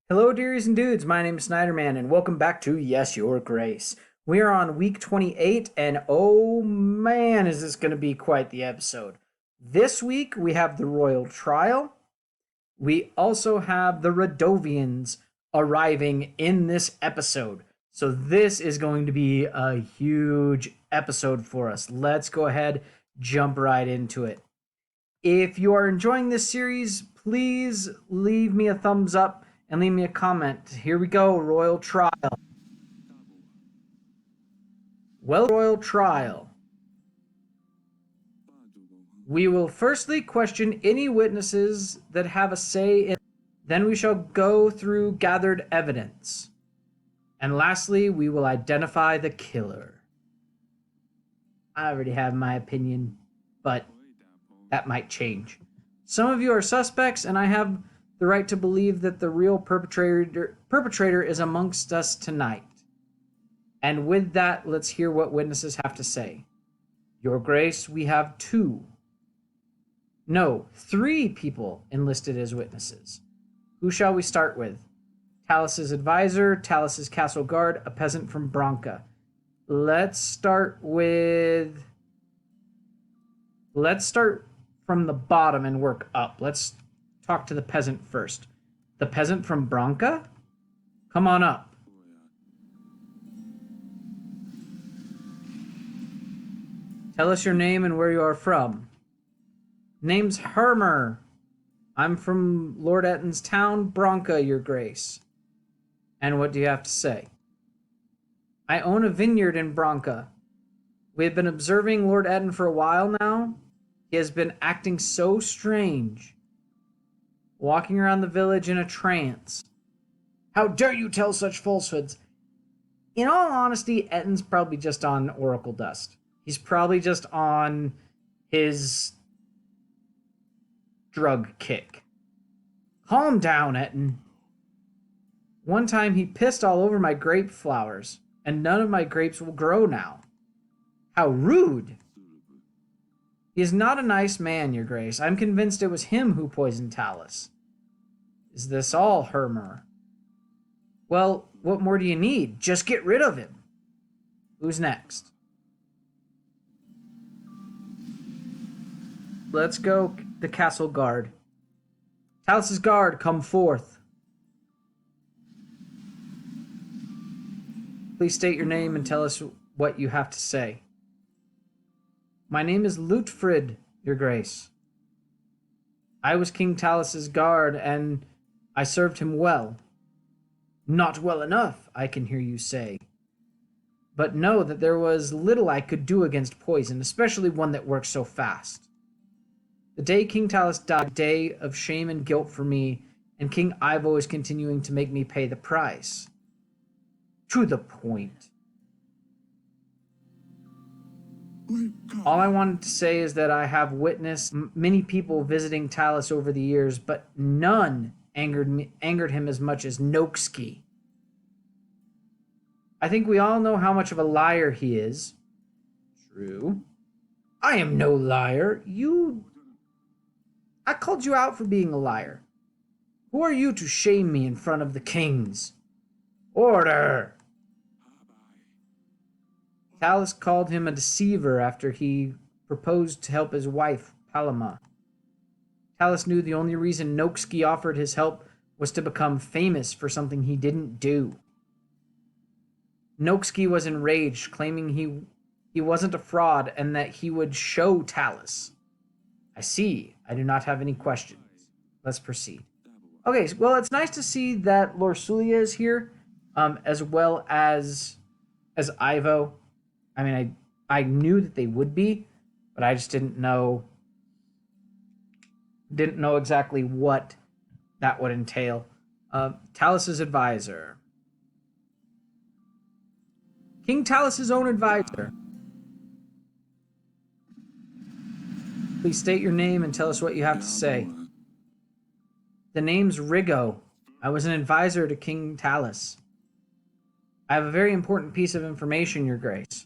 Hello, dearies and dudes. My name is Snyderman, and welcome back to Yes, Your Grace. We are on week 28, and oh man, is this going to be quite the episode. This week, we have the Royal Trial. We also have the Radovians arriving in this episode. So, this is going to be a huge episode for us. Let's go ahead, jump right into it. If you are enjoying this series, please leave me a thumbs up and leave me a comment. Here we go, Royal Trial. Well, Royal Trial. We will firstly question any witnesses that have a say in. Then we shall go through gathered evidence. And lastly, we will identify the killer. I already have my opinion, but that might change. Some of you are suspects, and I have the right to believe that the real perpetrator is amongst us tonight. And with that, let's hear what witnesses have to say. Your Grace, we have three people enlisted as witnesses. Who shall we start with? Talys's advisor, Talys's castle guard, a peasant from Branca. Let's start from the bottom and work up. Let's talk to the peasant first. The peasant from Branca? Come on up. Tell us your name and where you are from. Name's Hermer. I'm from Lord Etton's town, Branca, Your Grace. And what do you have to say? I own a vineyard in Branca. We have been observing Lord Etton for a while now. He has been acting so strange, walking around the village in a trance. How dare you tell such falsehoods? In all honesty, Etton's probably just on Oracle dust. He's probably just on his drug kick. Calm down, Etton. One time he pissed all over my grape flowers, and none of my grapes will grow now. How rude! He is not a nice man, Your Grace. I'm convinced it was him who poisoned Talys. Is this all, Hermer? Well, what more do you need? Just get rid of him. Who's next? Let's go the castle guard. Talys's guard, come forth. Please state your name and tell us what you have to say. My name is Lutfrid, Your Grace. I was King Talys's guard, and I served him well. Not well enough, I can hear you say. But know that there was little I could do against poison, especially one that works so fast. The day King Talys died, a day of shame and guilt for me, and King Ivo is continuing to make me pay the price. To the point. All I wanted to say is that I have witnessed many people visiting Talys over the years, but none angered him as much as Noksky. I think we all know how much of a liar he is. True. I am no liar. I called you out for being a liar. Who are you to shame me in front of the kings? Order! Talys called him a deceiver after he proposed to help his wife, Paloma. Talys knew the only reason Noksky offered his help was to become famous for something he didn't do. Noksky was enraged, claiming he wasn't a fraud and that he would show Talys. I see. I do not have any questions. Let's proceed. Okay, well, it's nice to see that Lorsulia is here, as well as Ivo. I mean, I knew that they would be, but I just didn't know exactly what that would entail. Talys's advisor. King Talys's own advisor. Please state your name and tell us what you have to say. The name's Rigo. I was an advisor to King Talys. I have a very important piece of information, Your Grace.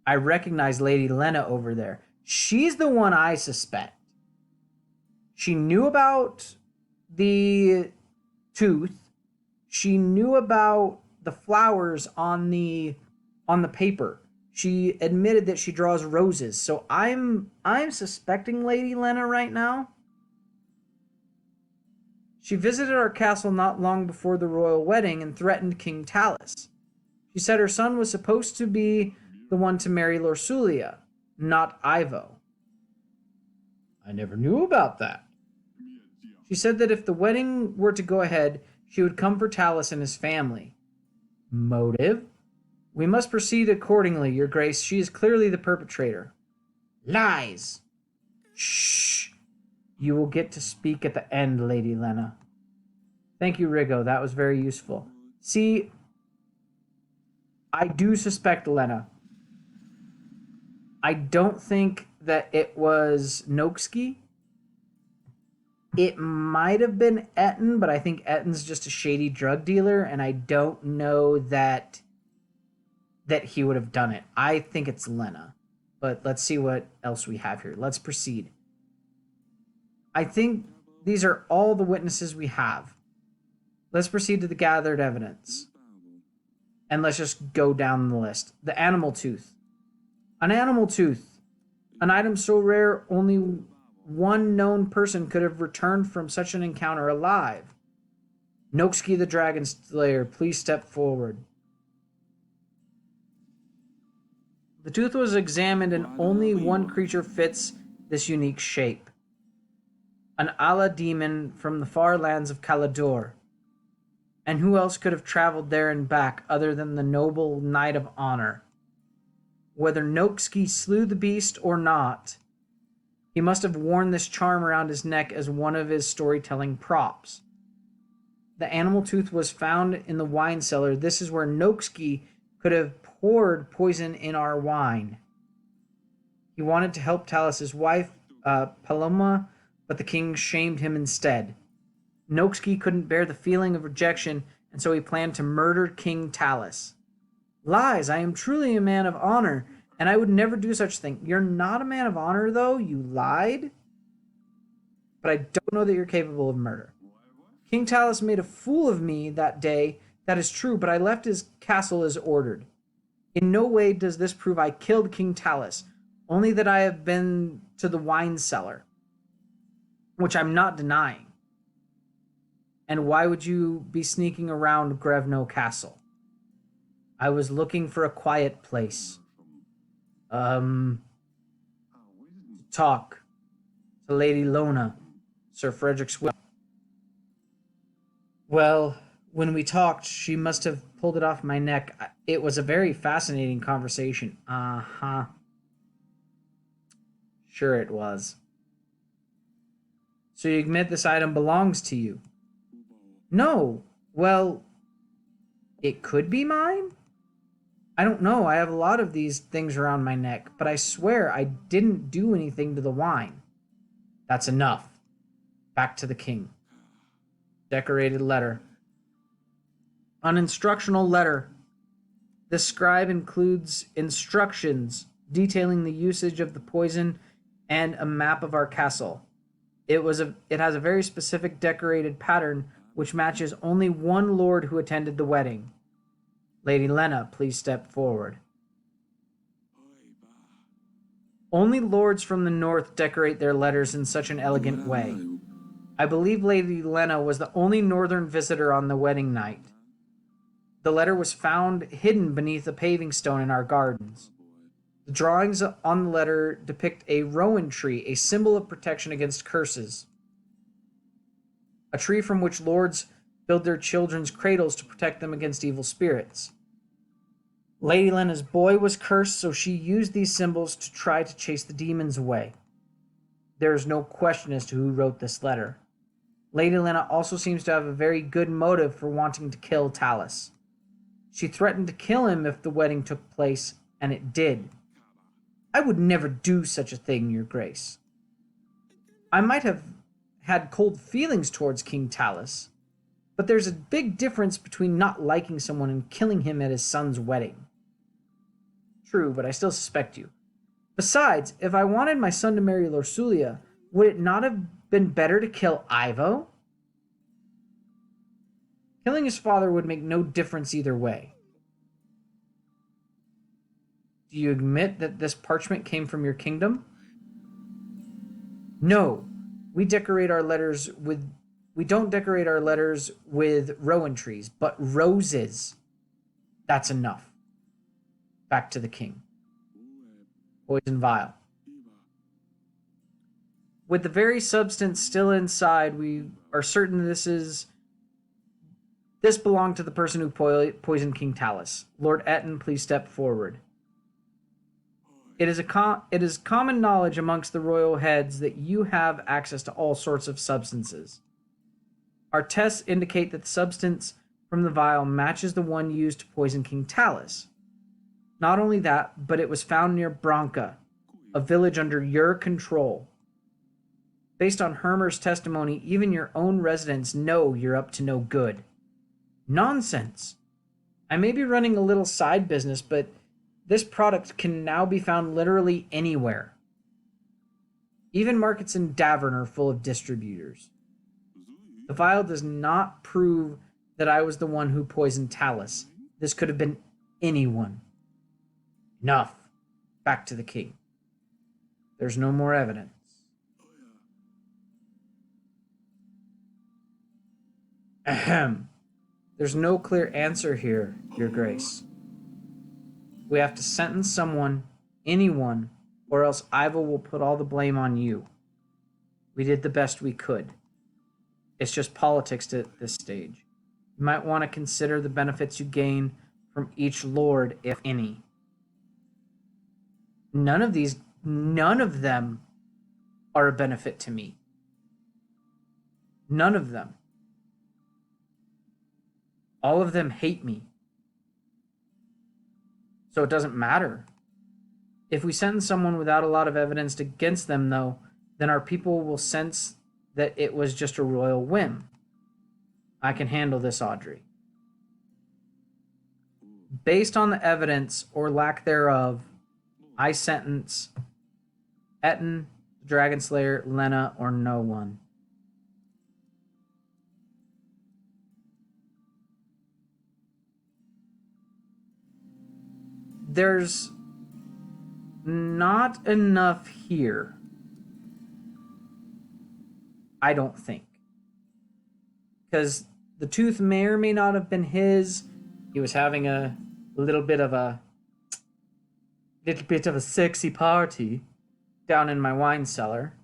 I recognize Lady Lena over there. She's the one I suspect. She knew about the tooth she knew about the flowers on the paper. She admitted that she draws roses. So I'm suspecting Lady Lena right now. She visited our castle not long before the royal wedding and threatened King Talys. She said her son was supposed to be the one to marry Lorsulia, not Ivo. I never knew about that. She said that if the wedding were to go ahead, she would come for Talys and his family. Motive? We must proceed accordingly, Your Grace. She is clearly the perpetrator. Lies! Shh! You will get to speak at the end, Lady Lena. Thank you, Rigo. That was very useful. See, I do suspect Lena. I don't think that it was Noksky. It might have been Etten, but I think Etten's just a shady drug dealer, and I don't know that he would have done it. I think it's Lena. But let's see what else we have here. Let's proceed. I think these are all the witnesses we have. Let's proceed to the gathered evidence. And let's just go down the list. The animal tooth. An animal tooth. An item so rare only one known person could have returned from such an encounter alive. Noksky the Dragon Slayer, please step forward. The tooth was examined and only one creature fits this unique shape. An Allah demon from the far lands of Calador. And who else could have traveled there and back other than the noble Knight of Honor? Whether Noksky slew the beast or not, he must have worn this charm around his neck as one of his storytelling props. The animal tooth was found in the wine cellar. This is where Noksky could have poured poison in our wine. He wanted to help Talys' wife, Paloma, but the king shamed him instead. Noksky couldn't bear the feeling of rejection, and so he planned to murder King Talys. Lies! I am truly a man of honor, and I would never do such a thing. You're not a man of honor, though. You lied. But I don't know that you're capable of murder. King Talys made a fool of me that day. That is true, but I left his castle as ordered. In no way does this prove I killed King Talys, only that I have been to the wine cellar, which I'm not denying. And why would you be sneaking around Grevno Castle? I was looking for a quiet place. To talk to Lady Lona, Sir Frederick's widow. Well, when we talked, she must have pulled it off my neck. It was a very fascinating conversation. Uh-huh. Sure it was. So you admit this item belongs to you? No. Well, it could be mine? I don't know. I have a lot of these things around my neck, but I swear I didn't do anything to the wine. That's enough. Back to the king. Decorated letter. An instructional letter. This scribe includes instructions detailing the usage of the poison and a map of our castle. It has a very specific decorated pattern which matches only one lord who attended the wedding. Lady Lena, please step forward. Only lords from the north decorate their letters in such an elegant way. I believe Lady Lena was the only northern visitor on the wedding night. The letter was found hidden beneath a paving stone in our gardens. The drawings on the letter depict a rowan tree, a symbol of protection against curses. A tree from which lords build their children's cradles to protect them against evil spirits. Lady Lena's boy was cursed, so she used these symbols to try to chase the demons away. There is no question as to who wrote this letter. Lady Lena also seems to have a very good motive for wanting to kill Talys. She threatened to kill him if the wedding took place, and it did. I would never do such a thing, Your Grace. I might have had cold feelings towards King Talys, but there's a big difference between not liking someone and killing him at his son's wedding. True, but I still suspect you. Besides, if I wanted my son to marry Lorsulia, would it not have been better to kill Ivo? Killing his father would make no difference either way. Do you admit that this parchment came from your kingdom? No. We don't decorate our letters with rowan trees, but roses. That's enough. Back to the king. Poison vial. With the very substance still inside, we are certain this belonged to the person who poisoned King Talys. Lord Etten, please step forward. It is common knowledge amongst the royal heads that you have access to all sorts of substances. Our tests indicate that the substance from the vial matches the one used to poison King Talys. Not only that, but it was found near Branca, a village under your control. Based on Hermer's testimony, even your own residents know you're up to no good. Nonsense. I may be running a little side business, but this product can now be found literally anywhere. Even markets in Davern are full of distributors. The vial does not prove that I was the one who poisoned Talys. This could have been anyone. Enough. Back to the king. There's no more evidence. Ahem. There's no clear answer here, Your Grace. We have to sentence someone, anyone, or else Iva will put all the blame on you. We did the best we could. It's just politics at this stage. You might want to consider the benefits you gain from each lord, if any. None of them are a benefit to me. None of them. All of them hate me. So it doesn't matter. If we sentence someone without a lot of evidence against them, though, then our people will sense that it was just a royal whim. I can handle this, Audrey. Based on the evidence, or lack thereof, I sentence Etten, Dragon Slayer, Lena, or no one. There's not enough here, I don't think. Because the tooth may or may not have been his. He was having a little bit of a sexy party down in my wine cellar.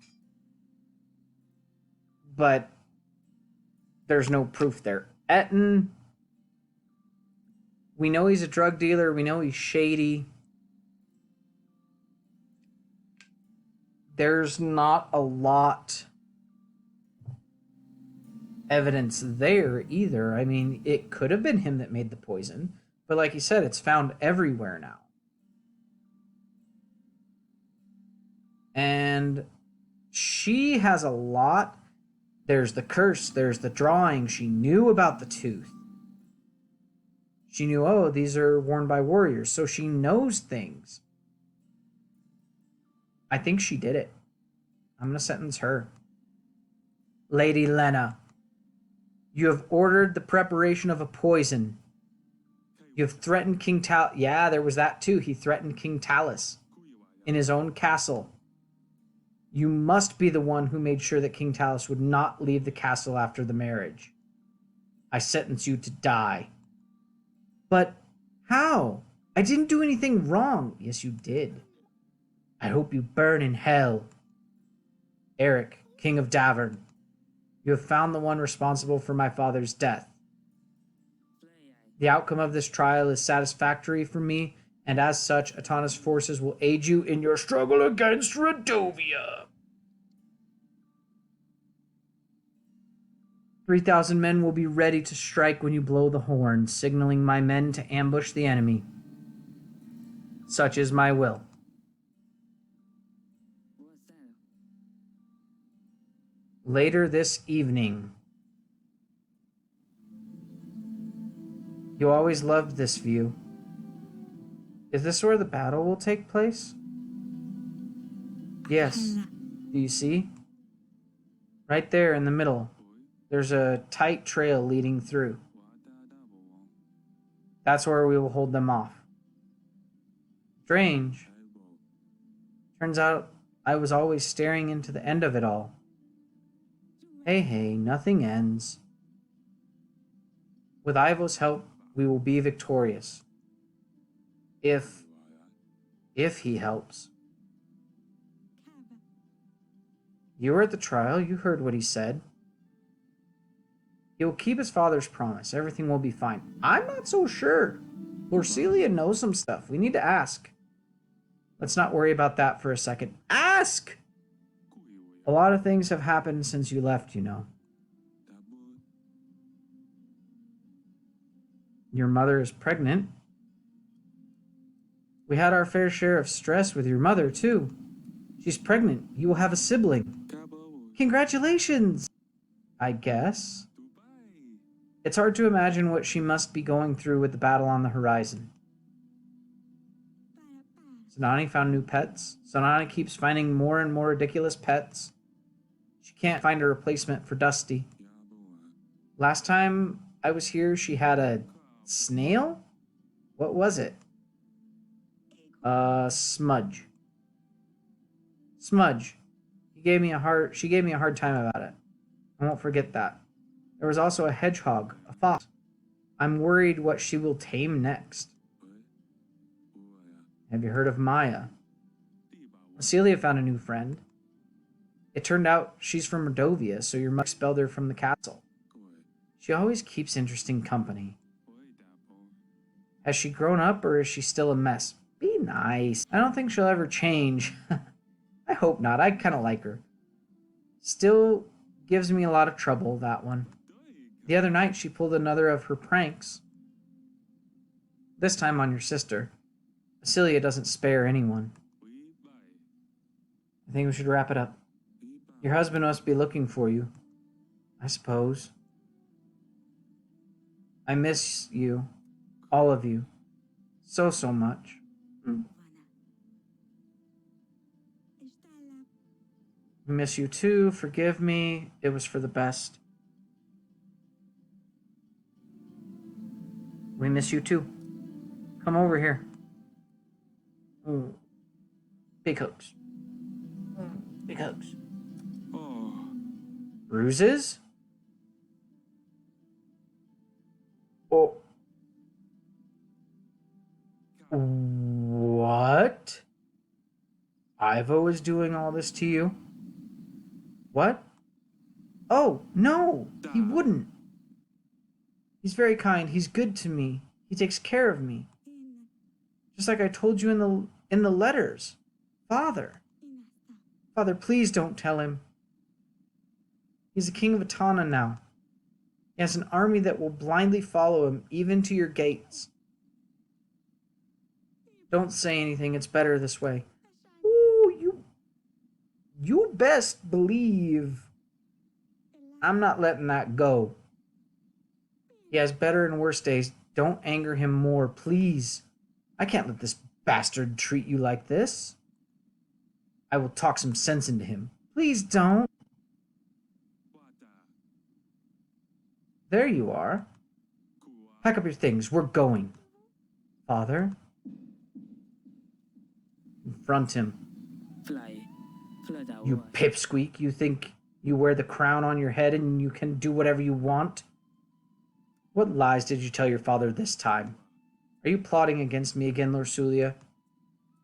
But there's no proof there. Etten, we know he's a drug dealer. We know he's shady. There's not a lot evidence there either. I mean, it could have been him that made the poison, but like you said, it's found everywhere now. And she has a lot. There's the curse, there's the drawing. She knew about the tooth. She knew, oh, these are worn by warriors, so she knows things. I think she did it. I'm going to sentence her. Lady Lena, you have ordered the preparation of a poison. You have threatened King Talys. Yeah, there was that too. He threatened King Talys in his own castle. You must be the one who made sure that King Talys would not leave the castle after the marriage. I sentence you to die. But how? I didn't do anything wrong. Yes, you did. I hope you burn in hell. Eric, King of Davern, you have found the one responsible for my father's death. The outcome of this trial is satisfactory for me, and as such, Atanas forces will aid you in your struggle against Radovia. 3,000 men will be ready to strike when you blow the horn, signaling my men to ambush the enemy. Such is my will. Later this evening. You always loved this view. Is this where the battle will take place? Yes. Do you see? Right there in the middle. There's a tight trail leading through. That's where we will hold them off. Strange. Turns out I was always staring into the end of it all. Hey, nothing ends. With Ivo's help, we will be victorious. If he helps. You were at the trial, you heard what he said. He will keep his father's promise. Everything will be fine. I'm not so sure. Lorcelia knows some stuff. We need to ask. Let's not worry about that for a second. Ask! A lot of things have happened since you left, you know. Your mother is pregnant. We had our fair share of stress with your mother, too. She's pregnant. You will have a sibling. Congratulations! I guess. It's hard to imagine what she must be going through with the battle on the horizon. Sanani found new pets. Sanani keeps finding more and more ridiculous pets. She can't find a replacement for Dusty. Last time I was here, she had a snail? What was it? Smudge. Smudge. She gave me a hard time about it. I won't forget that. There was also a hedgehog, a fox. I'm worried what she will tame next. Have you heard of Maya? Celia found a new friend. It turned out she's from Radovia, so your mother expelled her from the castle. She always keeps interesting company. Has she grown up, or is she still a mess? Be nice. I don't think she'll ever change. I hope not. I kind of like her. Still gives me a lot of trouble, that one. The other night, she pulled another of her pranks. This time on your sister. Celia doesn't spare anyone. I think we should wrap it up. Your husband must be looking for you. I suppose. I miss you. All of you. So much. I miss you too. Forgive me. It was for the best. We miss you too. Come over here. Big hugs. Big hugs. Bruises? Oh. What? Ivo is doing all this to you? What? Oh, no, he wouldn't. He's very kind. He's good to me. He takes care of me. Just like I told you in the letters. Father, please don't tell him. He's the king of Atana now. He has an army that will blindly follow him, even to your gates. Don't say anything. It's better this way. Ooh, you best believe I'm not letting that go. He has better and worse days. Don't anger him more, please. I can't let this bastard treat you like this. I will talk some sense into him. Please don't. There you are. Pack up your things. We're going. Father? Confront him. You pipsqueak. You think you wear the crown on your head and you can do whatever you want? What lies did you tell your father this time? Are you plotting against me again, Lorsulia?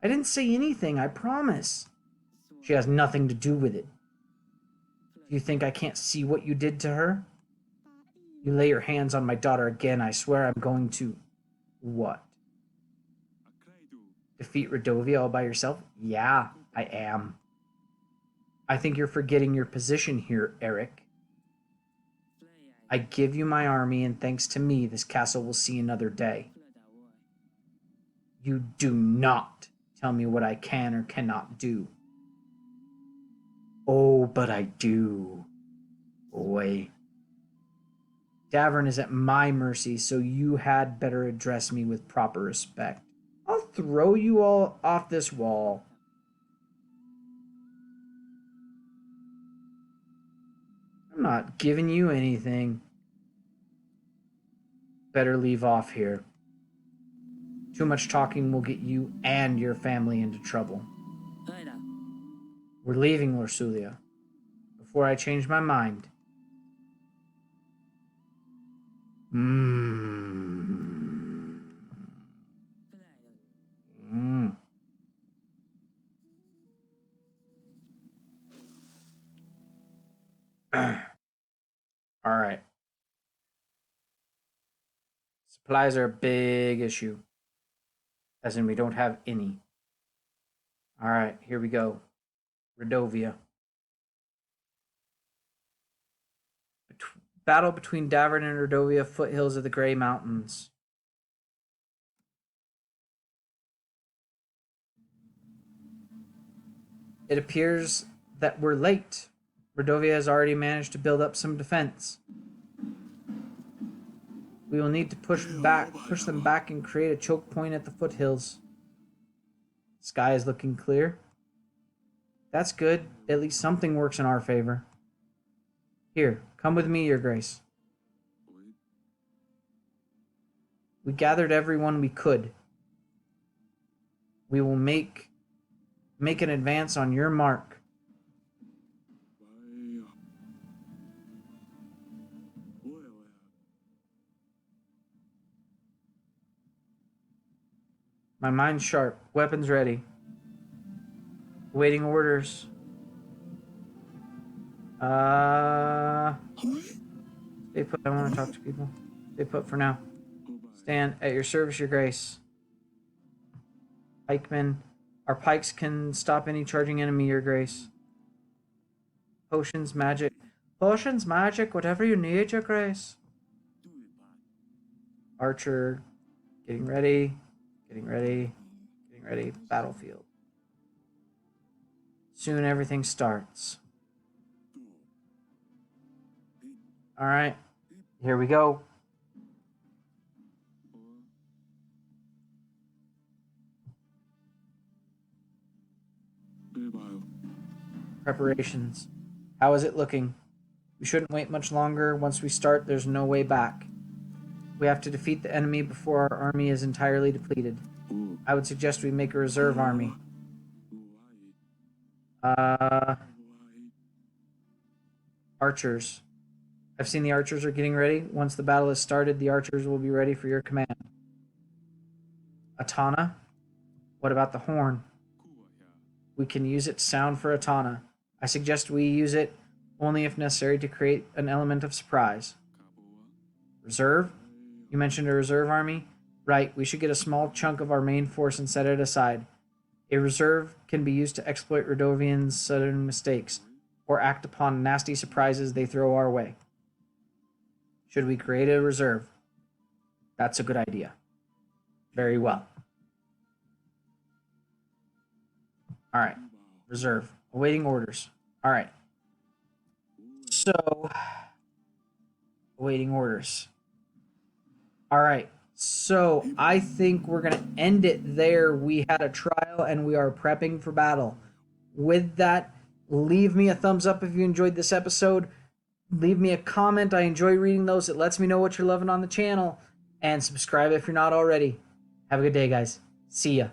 I didn't say anything, I promise. She has nothing to do with it. Do you think I can't see what you did to her? You lay your hands on my daughter again, I swear I'm going to... What? Defeat Radovia all by yourself? Yeah, I am. I think you're forgetting your position here, Eric. I give you my army, and thanks to me, this castle will see another day. You do not tell me what I can or cannot do. Oh, but I do. Boy. Davern is at my mercy, so you had better address me with proper respect. I'll throw you all off this wall. I'm not giving you anything. Better leave off here. Too much talking will get you and your family into trouble. We're leaving Lorsulia. Before I change my mind. All right. Supplies are a big issue. As in, we don't have any. All right, here we go. Radovia. Battle between Davern and Radovia, foothills of the Grey Mountains. It appears that we're late. Radovia has already managed to build up some defense. We will need to push them back and create a choke point at the foothills. Sky is looking clear. That's good. At least something works in our favor. Here, come with me, Your Grace. We gathered everyone we could. We will make an advance on your mark. My mind's sharp. Weapons ready. Waiting orders. Stay put. I want to talk to people. Stay put for now. Stand at your service, Your Grace. Pikemen. Our pikes can stop any charging enemy, Your Grace. Potions, magic. Potions, magic, whatever you need, Your Grace. Archer. Getting ready. Getting ready. Getting ready. Battlefield. Soon everything starts. All right. Here we go. Preparations. How is it looking? We shouldn't wait much longer. Once we start, there's no way back. We have to defeat the enemy before our army is entirely depleted. I would suggest we make a reserve army. Archers. I've seen the archers are getting ready. Once the battle is started, the archers will be ready for your command. Atana? What about the horn? We can use it to sound for Atana. I suggest we use it only if necessary to create an element of surprise. Reserve? You mentioned a reserve army? Right, we should get a small chunk of our main force and set it aside. A reserve can be used to exploit Radovians' sudden mistakes, or act upon nasty surprises they throw our way. Should we create a reserve? That's a good idea. Very well. All right. Reserve. Awaiting orders. All right. So, awaiting orders. All right. So, I think we're going to end it there. We had a trial and we are prepping for battle. With that, leave me a thumbs up if you enjoyed this episode. Leave me a comment. I enjoy reading those. It lets me know what you're loving on the channel. And subscribe if you're not already. Have a good day, guys. See ya.